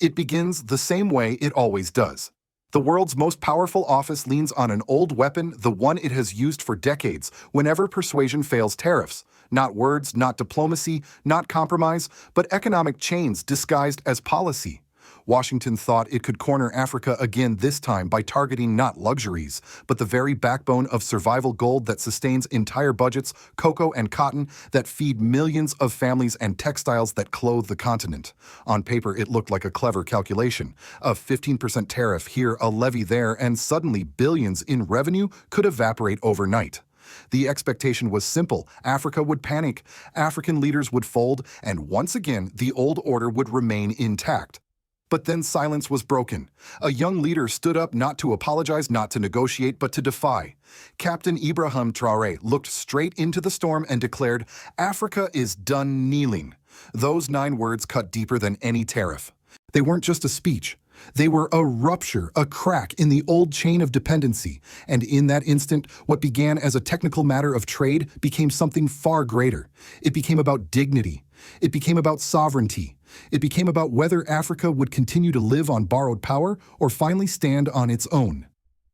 It begins the same way it always does. The world's most powerful office leans on an old weapon, the one it has used for decades, whenever persuasion fails: tariffs. Not words, not diplomacy, not compromise, but economic chains disguised as policy. Washington thought it could corner Africa again, this time by targeting not luxuries, but the very backbone of survival: gold that sustains entire budgets, cocoa and cotton that feed millions of families, and textiles that clothe the continent. On paper, it looked like a clever calculation. A 15% tariff here, a levy there, and suddenly billions in revenue could evaporate overnight. The expectation was simple: Africa would panic, African leaders would fold, and once again the old order would remain intact. But then silence was broken. A young leader stood up, not to apologize, not to negotiate, but to defy. Captain Ibrahim Traoré looked straight into the storm and declared, "Africa is done kneeling." Those 9 words cut deeper than any tariff. They weren't just a speech. They were a rupture, a crack in the old chain of dependency. And in that instant, what began as a technical matter of trade became something far greater. It became about dignity. It became about sovereignty. It became about whether Africa would continue to live on borrowed power or finally stand on its own.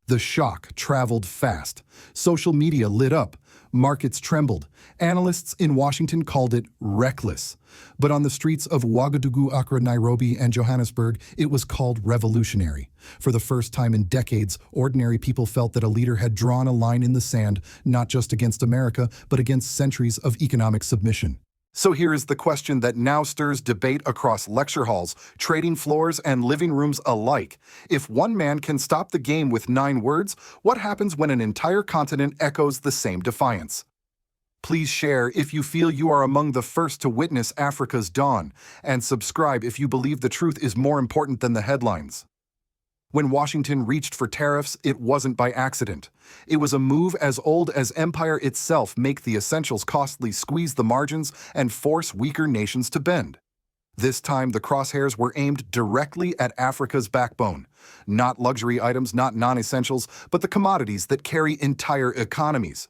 The shock traveled fast. Social media lit up. Markets trembled. Analysts in Washington called it reckless. But on the streets of Ouagadougou, Accra, Nairobi, and Johannesburg, it was called revolutionary. For the first time in decades, ordinary people felt that a leader had drawn a line in the sand, not just against America, but against centuries of economic submission. So here is the question that now stirs debate across lecture halls, trading floors, and living rooms alike. If one man can stop the game with 9 words, what happens when an entire continent echoes the same defiance? Please share if you feel you are among the first to witness Africa's dawn, and subscribe if you believe the truth is more important than the headlines. When Washington reached for tariffs, it wasn't by accident. It was a move as old as empire itself: make the essentials costly, squeeze the margins, and force weaker nations to bend. This time, the crosshairs were aimed directly at Africa's backbone. Not luxury items, not non-essentials, but the commodities that carry entire economies.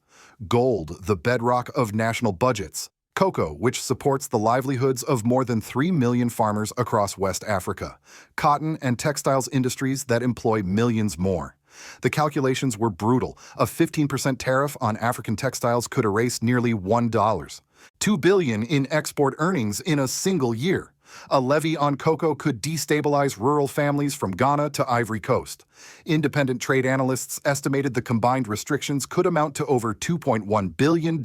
Gold, the bedrock of national budgets. Cocoa, which supports the livelihoods of more than 3 million farmers across West Africa. Cotton and textiles industries that employ millions more. The calculations were brutal. A 15% tariff on African textiles could erase nearly $1. $2 billion in export earnings in a single year. A levy on cocoa could destabilize rural families from Ghana to Ivory Coast. Independent trade analysts estimated the combined restrictions could amount to over $2.1 billion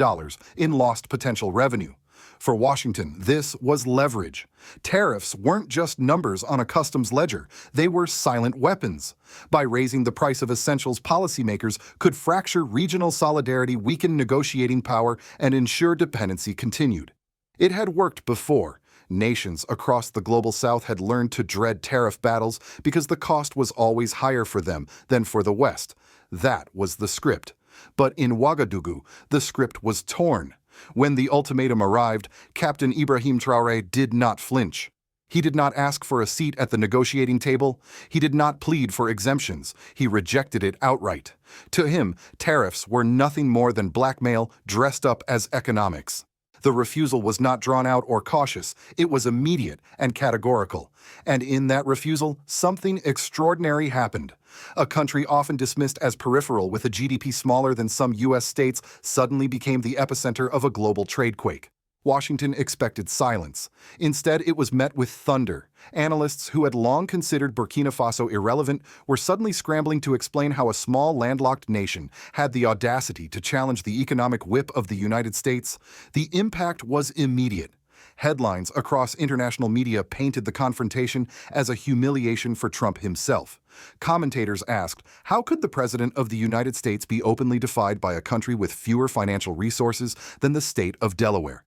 in lost potential revenue. For Washington, this was leverage. Tariffs weren't just numbers on a customs ledger. They were silent weapons. By raising the price of essentials, policymakers could fracture regional solidarity, weaken negotiating power, and ensure dependency continued. It had worked before. Nations across the global south had learned to dread tariff battles because the cost was always higher for them than for the West. That was the script. But in Ouagadougou, the script was torn. When the ultimatum arrived, Captain Ibrahim Traoré did not flinch. He did not ask for a seat at the negotiating table. He did not plead for exemptions. He rejected it outright. To him, tariffs were nothing more than blackmail dressed up as economics. The refusal was not drawn out or cautious. It was immediate and categorical. And in that refusal, something extraordinary happened. A country often dismissed as peripheral, with a GDP smaller than some U.S. states, suddenly became the epicenter of a global trade quake. Washington expected silence. Instead, it was met with thunder. Analysts who had long considered Burkina Faso irrelevant were suddenly scrambling to explain how a small landlocked nation had the audacity to challenge the economic whip of the United States. The impact was immediate. Headlines across international media painted the confrontation as a humiliation for Trump himself. Commentators asked, how could the President of the United States be openly defied by a country with fewer financial resources than the state of Delaware?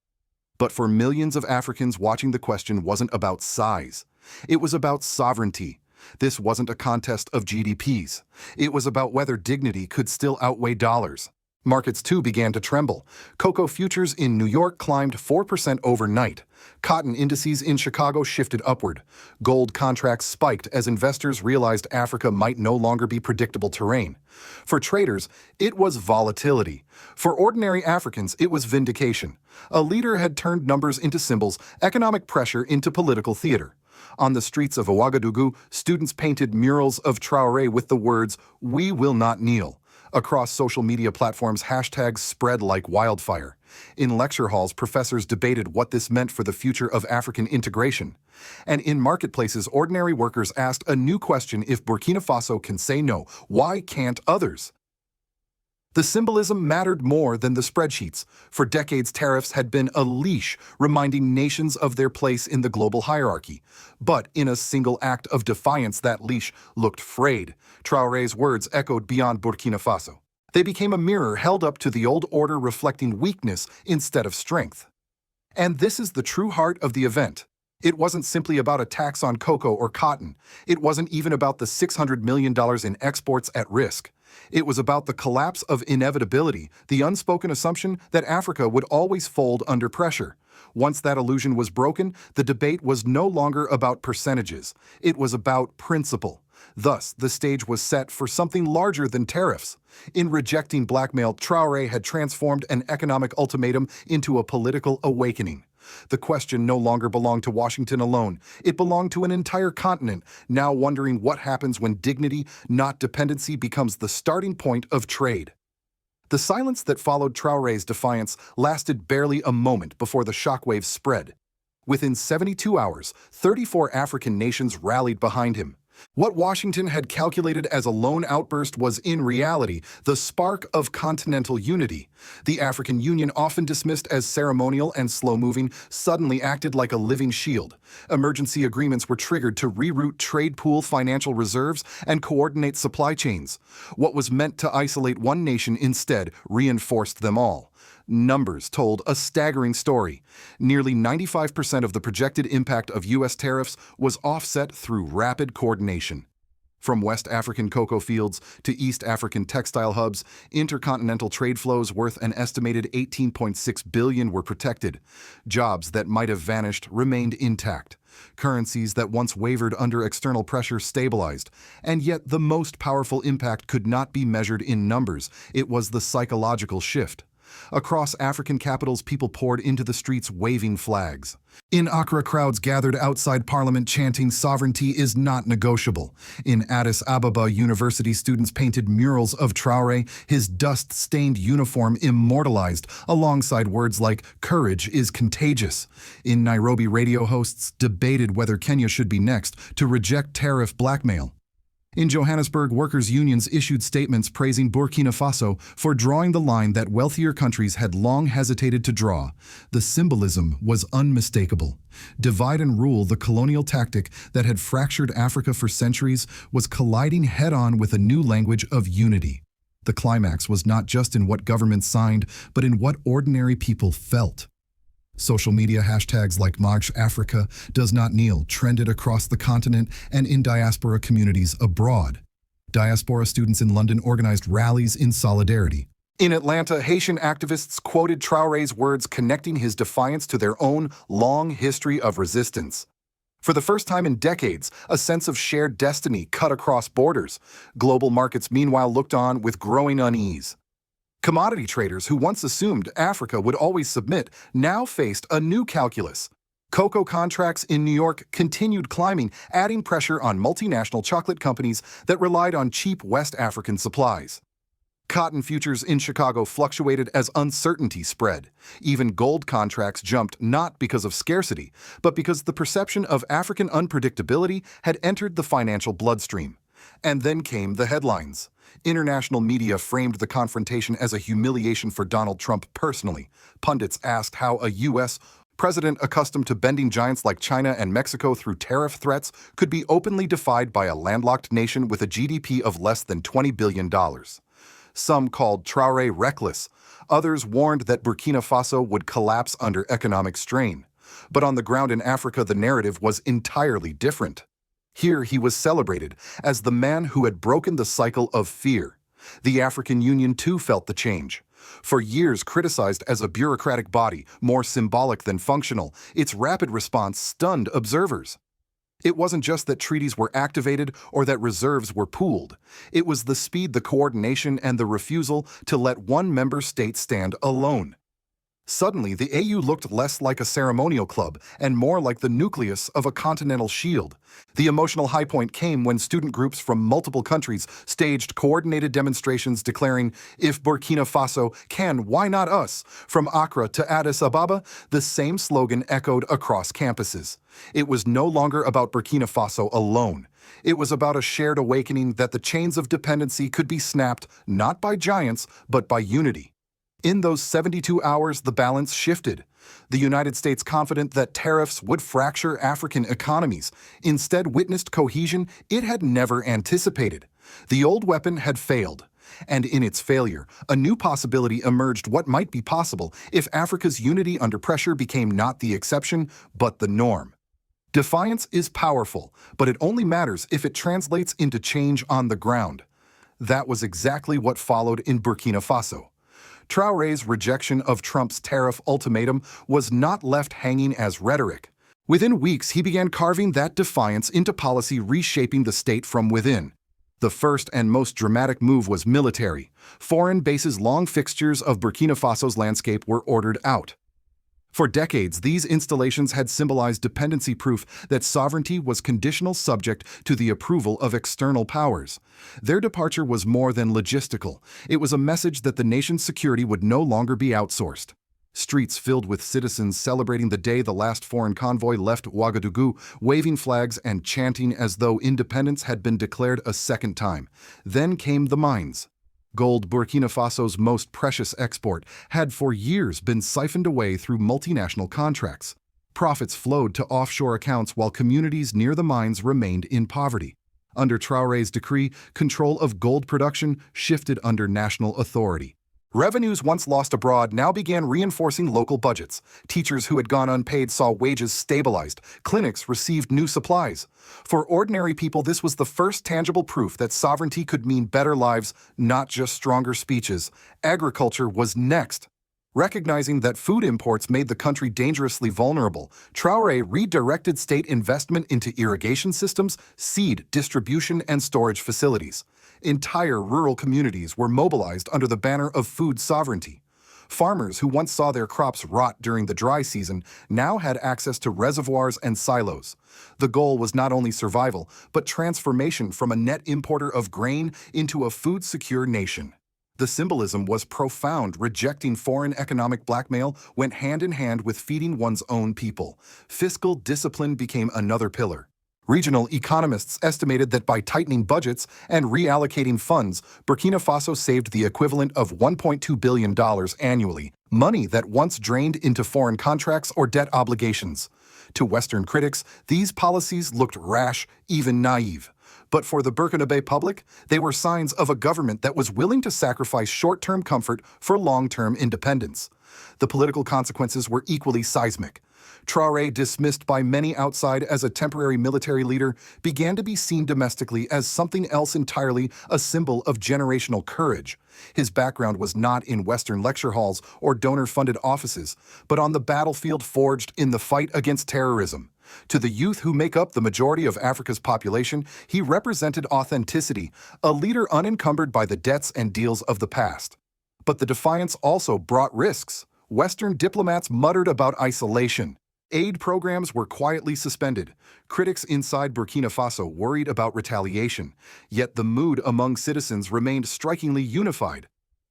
But for millions of Africans watching, the question wasn't about size. It was about sovereignty. This wasn't a contest of GDPs. It was about whether dignity could still outweigh dollars. Markets, too, began to tremble. Cocoa futures in New York climbed 4% overnight. Cotton indices in Chicago shifted upward. Gold contracts spiked as investors realized Africa might no longer be predictable terrain. For traders, it was volatility. For ordinary Africans, it was vindication. A leader had turned numbers into symbols, economic pressure into political theater. On the streets of Ouagadougou, students painted murals of Traore with the words, "We will not kneel." Across social media platforms, hashtags spread like wildfire. In lecture halls, professors debated what this meant for the future of African integration. And in marketplaces, ordinary workers asked a new question: if Burkina Faso can say no, why can't others? The symbolism mattered more than the spreadsheets. For decades, tariffs had been a leash, reminding nations of their place in the global hierarchy. But in a single act of defiance, that leash looked frayed. Traoré's words echoed beyond Burkina Faso. They became a mirror held up to the old order, reflecting weakness instead of strength. And this is the true heart of the event. It wasn't simply about a tax on cocoa or cotton. It wasn't even about the $600 million in exports at risk. It was about the collapse of inevitability, the unspoken assumption that Africa would always fold under pressure. Once that illusion was broken, the debate was no longer about percentages. It was about principle. Thus, the stage was set for something larger than tariffs. In rejecting blackmail, Traoré had transformed an economic ultimatum into a political awakening. The question no longer belonged to Washington alone. It belonged to an entire continent, now wondering what happens when dignity, not dependency, becomes the starting point of trade. The silence that followed Traoré's defiance lasted barely a moment before the shockwaves spread. Within 72 hours, 34 African nations rallied behind him. What Washington had calculated as a lone outburst was in reality the spark of continental unity. The African Union, often dismissed as ceremonial and slow-moving, suddenly acted like a living shield. Emergency agreements were triggered to reroute trade pool financial reserves and coordinate supply chains. What was meant to isolate one nation instead reinforced them all. Numbers told a staggering story. Nearly 95% of the projected impact of U.S. tariffs was offset through rapid coordination. From West African cocoa fields to East African textile hubs, intercontinental trade flows worth an estimated $18.6 billion were protected. Jobs that might have vanished remained intact. Currencies that once wavered under external pressure stabilized. And yet the most powerful impact could not be measured in numbers. It was the psychological shift. Across African capitals, people poured into the streets waving flags. In Accra, crowds gathered outside parliament chanting, "Sovereignty is not negotiable." In Addis Ababa, university students painted murals of Traoré, his dust-stained uniform immortalized, alongside words like, "Courage is contagious." In Nairobi, radio hosts debated whether Kenya should be next to reject tariff blackmail. In Johannesburg, workers' unions issued statements praising Burkina Faso for drawing the line that wealthier countries had long hesitated to draw. The symbolism was unmistakable. Divide and rule, the colonial tactic that had fractured Africa for centuries, was colliding head-on with a new language of unity. The climax was not just in what governments signed, but in what ordinary people felt. Social media hashtags like March Africa Does Not Kneel trended across the continent and in diaspora communities abroad. Diaspora students in London organized rallies in solidarity. In Atlanta, Haitian activists quoted Traoré's words, connecting his defiance to their own long history of resistance. For the first time in decades, a sense of shared destiny cut across borders. Global markets, meanwhile, looked on with growing unease. Commodity traders who once assumed Africa would always submit now faced a new calculus. Cocoa contracts in New York continued climbing, adding pressure on multinational chocolate companies that relied on cheap West African supplies. Cotton futures in Chicago fluctuated as uncertainty spread. Even gold contracts jumped not because of scarcity, but because the perception of African unpredictability had entered the financial bloodstream. And then came the headlines. International media framed the confrontation as a humiliation for Donald Trump personally. Pundits asked how a U.S. president accustomed to bending giants like China and Mexico through tariff threats could be openly defied by a landlocked nation with a GDP of less than $20 billion. Some called Traoré reckless. Others warned that Burkina Faso would collapse under economic strain. But on the ground in Africa, the narrative was entirely different. Here he was celebrated as the man who had broken the cycle of fear. The African Union too felt the change. For years criticized as a bureaucratic body, more symbolic than functional, its rapid response stunned observers. It wasn't just that treaties were activated or that reserves were pooled. It was the speed, the coordination, and the refusal to let one member state stand alone. Suddenly, the AU looked less like a ceremonial club and more like the nucleus of a continental shield. The emotional high point came when student groups from multiple countries staged coordinated demonstrations declaring, "If Burkina Faso can, why not us?" From Accra to Addis Ababa, the same slogan echoed across campuses. It was no longer about Burkina Faso alone. It was about a shared awakening that the chains of dependency could be snapped not by giants, but by unity. In those 72 hours, the balance shifted. The United States, confident that tariffs would fracture African economies, instead witnessed cohesion it had never anticipated. The old weapon had failed. And in its failure, a new possibility emerged: what might be possible if Africa's unity under pressure became not the exception, but the norm. Defiance is powerful, but it only matters if it translates into change on the ground. That was exactly what followed in Burkina Faso. Traoré's rejection of Trump's tariff ultimatum was not left hanging as rhetoric. Within weeks, he began carving that defiance into policy, reshaping the state from within. The first and most dramatic move was military. Foreign bases, long fixtures of Burkina Faso's landscape, were ordered out. For decades, these installations had symbolized dependency, proof that sovereignty was conditional, subject to the approval of external powers. Their departure was more than logistical. It was a message that the nation's security would no longer be outsourced. Streets filled with citizens celebrating the day the last foreign convoy left Ouagadougou, waving flags and chanting as though independence had been declared a second time. Then came the mines. Gold, Burkina Faso's most precious export, had for years been siphoned away through multinational contracts. Profits flowed to offshore accounts while communities near the mines remained in poverty. Under Traoré's decree, control of gold production shifted under national authority. Revenues once lost abroad now began reinforcing local budgets. Teachers who had gone unpaid saw wages stabilized. Clinics received new supplies. For ordinary people, this was the first tangible proof that sovereignty could mean better lives, not just stronger speeches. Agriculture was next. Recognizing that food imports made the country dangerously vulnerable, Traoré redirected state investment into irrigation systems, seed distribution, and storage facilities. Entire rural communities were mobilized under the banner of food sovereignty. Farmers who once saw their crops rot during the dry season now had access to reservoirs and silos. The goal was not only survival, but transformation from a net importer of grain into a food-secure nation. The symbolism was profound. Rejecting foreign economic blackmail went hand in hand with feeding one's own people. Fiscal discipline became another pillar. Regional economists estimated that by tightening budgets and reallocating funds, Burkina Faso saved the equivalent of $1.2 billion annually, money that once drained into foreign contracts or debt obligations. To Western critics, these policies looked rash, even naive. But for the Burkinabe public, they were signs of a government that was willing to sacrifice short-term comfort for long-term independence. The political consequences were equally seismic. Traoré, dismissed by many outside as a temporary military leader, began to be seen domestically as something else entirely, a symbol of generational courage. His background was not in Western lecture halls or donor-funded offices, but on the battlefield forged in the fight against terrorism. To the youth who make up the majority of Africa's population, he represented authenticity, a leader unencumbered by the debts and deals of the past. But the defiance also brought risks. Western diplomats muttered about isolation. Aid programs were quietly suspended. Critics inside Burkina Faso worried about retaliation. Yet the mood among citizens remained strikingly unified.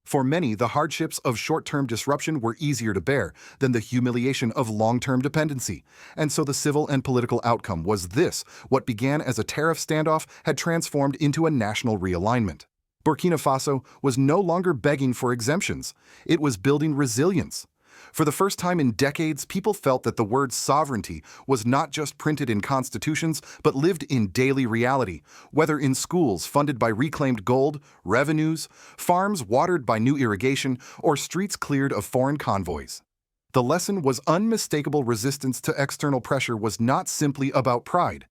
For many, the hardships of short-term disruption were easier to bear than the humiliation of long-term dependency. And so the civil and political outcome was this: what began as a tariff standoff had transformed into a national realignment. Burkina Faso was no longer begging for exemptions. It was building resilience. For the first time in decades, people felt that the word sovereignty was not just printed in constitutions, but lived in daily reality, whether in schools funded by reclaimed gold, revenues, farms watered by new irrigation, or streets cleared of foreign convoys. The lesson was unmistakable. Resistance to external pressure was not simply about pride.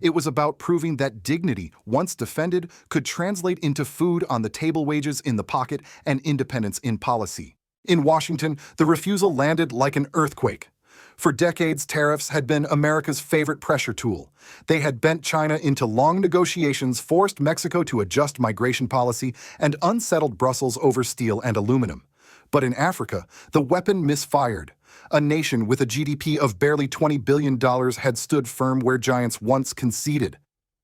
It was about proving that dignity, once defended, could translate into food on the table, wages in the pocket, and independence in policy. In Washington, the refusal landed like an earthquake. For decades, tariffs had been America's favorite pressure tool. They had bent China into long negotiations, forced Mexico to adjust migration policy, and unsettled Brussels over steel and aluminum. But in Africa, the weapon misfired. A nation with a GDP of barely $20 billion had stood firm where giants once conceded.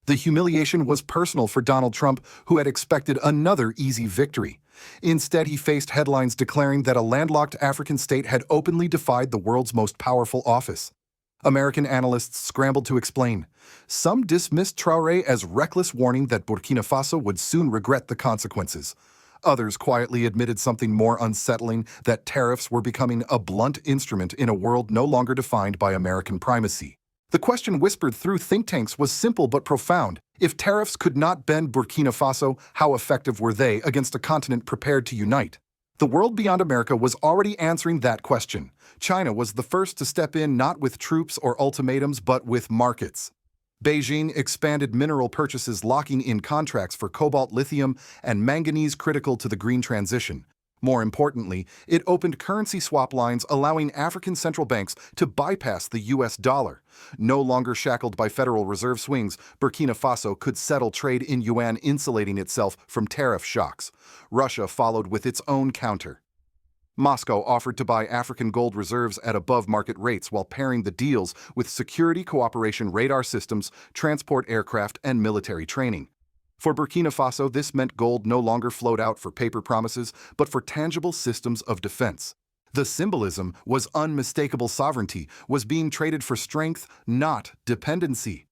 The humiliation was personal for Donald Trump, who had expected another easy victory. Instead, he faced headlines declaring that a landlocked African state had openly defied the world's most powerful office. American analysts scrambled to explain. Some dismissed Traore as reckless warning that Burkina Faso would soon regret the consequences. Others quietly admitted something more unsettling, that tariffs were becoming a blunt instrument in a world no longer defined by American primacy. The question whispered through think tanks was simple but profound. If tariffs could not bend Burkina Faso, how effective were they against a continent prepared to unite? The world beyond America was already answering that question. China was the first to step in, not with troops or ultimatums, but with markets. Beijing expanded mineral purchases, locking in contracts for cobalt, lithium, and manganese critical to the green transition. More importantly, it opened currency swap lines, allowing African central banks to bypass the US dollar. No longer shackled by Federal Reserve swings, Burkina Faso could settle trade in yuan, insulating itself from tariff shocks. Russia followed with its own counter. Moscow offered to buy African gold reserves at above-market rates while pairing the deals with security cooperation, radar systems, transport aircraft, and military training. For Burkina Faso, this meant gold no longer flowed out for paper promises, but for tangible systems of defense. The symbolism was unmistakable. Sovereignty was being traded for strength, not dependency.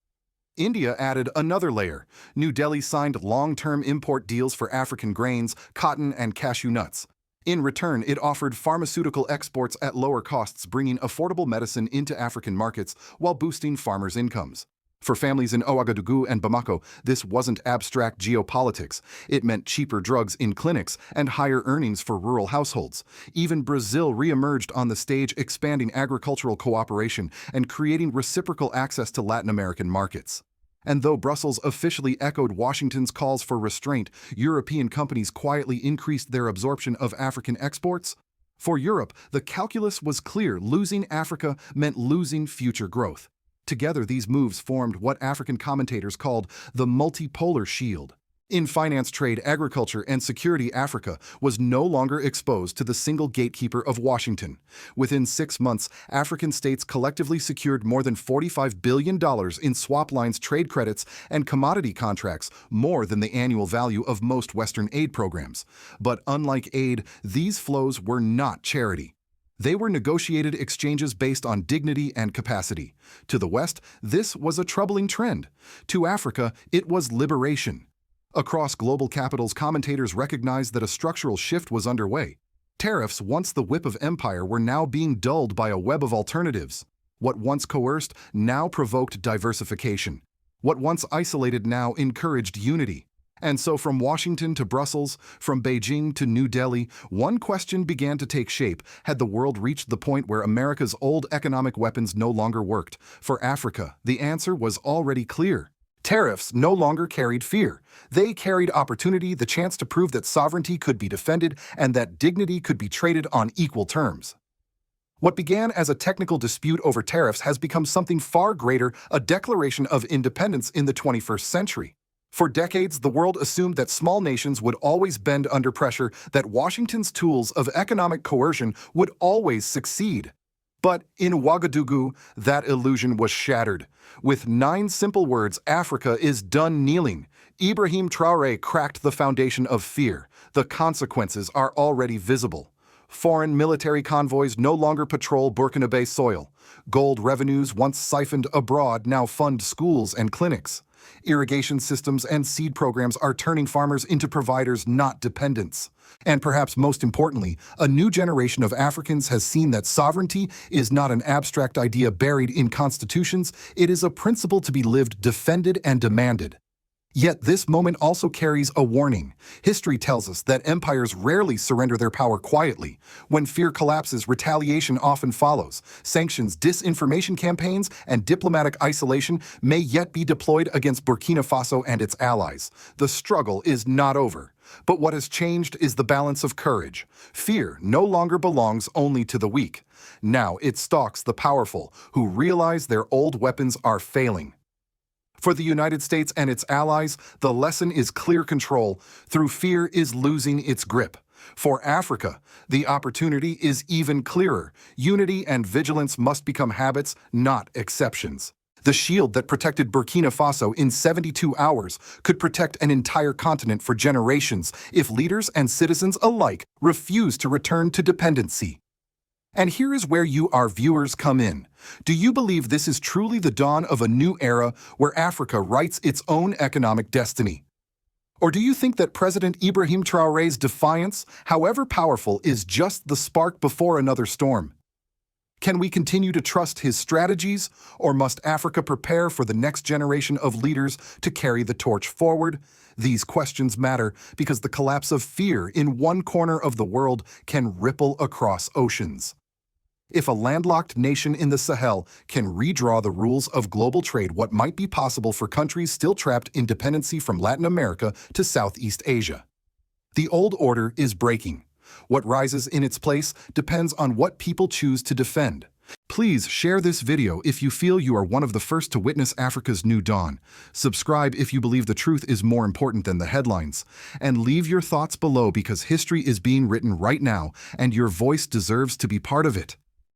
India added another layer. New Delhi signed long-term import deals for African grains, cotton, and cashew nuts. In return, it offered pharmaceutical exports at lower costs, bringing affordable medicine into African markets while boosting farmers' incomes. For families in Ouagadougou and Bamako, this wasn't abstract geopolitics. It meant cheaper drugs in clinics and higher earnings for rural households. Even Brazil re-emerged on the stage, expanding agricultural cooperation and creating reciprocal access to Latin American markets. And though Brussels officially echoed Washington's calls for restraint, European companies quietly increased their absorption of African exports. For Europe, the calculus was clear: losing Africa meant losing future growth. Together, these moves formed what African commentators called the Multipolar Shield. In finance, trade, agriculture, and security, Africa was no longer exposed to the single gatekeeper of Washington. Within 6 months, African states collectively secured more than $45 billion in swap lines, trade credits, and commodity contracts, more than the annual value of most Western aid programs. But unlike aid, these flows were not charity. They were negotiated exchanges based on dignity and capacity. To the West, this was a troubling trend. To Africa, it was liberation. Across global capitals, commentators recognized that a structural shift was underway. Tariffs, once the whip of empire, were now being dulled by a web of alternatives. What once coerced now provoked diversification. What once isolated now encouraged unity. And so from Washington to Brussels, from Beijing to New Delhi, one question began to take shape. Had the world reached the point where America's old economic weapons no longer worked? For Africa, the answer was already clear. Tariffs no longer carried fear. They carried opportunity, the chance to prove that sovereignty could be defended and that dignity could be traded on equal terms. What began as a technical dispute over tariffs has become something far greater: a declaration of independence in the 21st century. For decades, the world assumed that small nations would always bend under pressure, that Washington's tools of economic coercion would always succeed. But in Ouagadougou, that illusion was shattered. With 9 simple words, Africa is done kneeling, Ibrahim Traoré cracked the foundation of fear. The consequences are already visible. Foreign military convoys no longer patrol Burkinabe soil. Gold revenues, once siphoned abroad, now fund schools and clinics. Irrigation systems and seed programs are turning farmers into providers, not dependents. And perhaps most importantly, a new generation of Africans has seen that sovereignty is not an abstract idea buried in constitutions. It is a principle to be lived, defended, and demanded. Yet this moment also carries a warning. History tells us that empires rarely surrender their power quietly. When fear collapses, retaliation often follows. Sanctions, disinformation campaigns, and diplomatic isolation may yet be deployed against Burkina Faso and its allies. The struggle is not over. But what has changed is the balance of courage. Fear no longer belongs only to the weak. Now it stalks the powerful, who realize their old weapons are failing. For the United States and its allies, the lesson is clear: control through fear is losing its grip. For Africa, the opportunity is even clearer. Unity and vigilance must become habits, not exceptions. The shield that protected Burkina Faso in 72 hours could protect an entire continent for generations if leaders and citizens alike refuse to return to dependency. And here is where you, our viewers, come in. Do you believe this is truly the dawn of a new era where Africa writes its own economic destiny? Or do you think that President Ibrahim Traoré's defiance, however powerful, is just the spark before another storm? Can we continue to trust his strategies, or must Africa prepare for the next generation of leaders to carry the torch forward? These questions matter because the collapse of fear in one corner of the world can ripple across oceans. If a landlocked nation in the Sahel can redraw the rules of global trade, what might be possible for countries still trapped in dependency from Latin America to Southeast Asia? The old order is breaking. What rises in its place depends on what people choose to defend. Please share this video if you feel you are one of the first to witness Africa's new dawn. Subscribe if you believe the truth is more important than the headlines. And leave your thoughts below because history is being written right now and your voice deserves to be part of it.